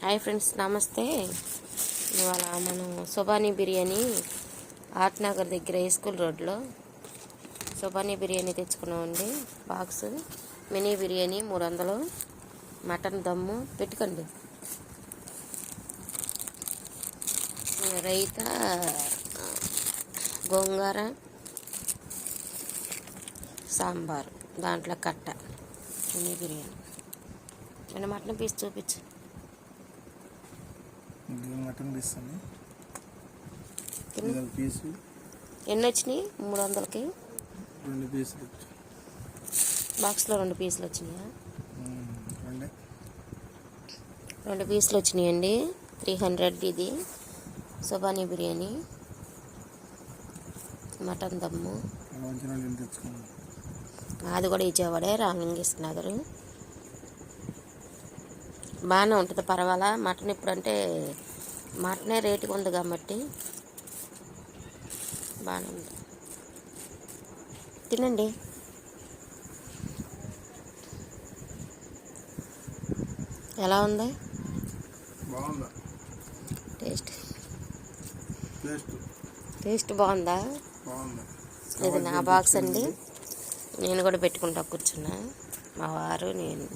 Hi friends, నమస్తే. ఇవాళ మనం సుబానీ బిర్యానీ ఆర్ట్ నగర్ దగ్గర స్కూల్ రోడ్లో సుబానీ బిర్యానీ తెచ్చుకున్నామండి. బాక్స్ మినీ బిర్యానీ 300, మటన్ దమ్ము పెట్టుకోండి, రైతా, గోంగూర, సాంబార్, దాంట్లో కట్ట మినీ బిర్యానీ. నేను మటన్ పీస్ చూపించు. మటన్ పీస్ అండి, ఎన్ని వచ్చినాయి? 300కి 2 పీసులు. బాక్స్లో 2 పీసులు వచ్చినాయా? 2 పీసులు వచ్చినాయండి. 300 ఇది సుబానీ బిర్యానీ, మటన్ దమ్ము. అది కూడా ఇచ్చేవాడే రామలింగేశ్ నగర్. బాగానే ఉంటుంది, పర్వాలా. మటన్ ఇప్పుడంటే మటనే రేటుగా ఉంది కాబట్టి బాగానే ఉంది. తినండి. ఎలా ఉంది? టేస్ట్ బాగుందా? ఇది నా బాక్స్ అండి, నేను కూడా పెట్టుకుంటా కూర్చున్నా. మా వారు నేను.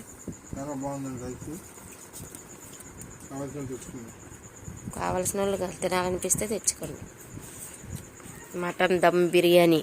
కావాల్సిన వాళ్ళు తినాలనిపిస్తే తెచ్చుకోండి. మటన్ దమ్ బిర్యానీ.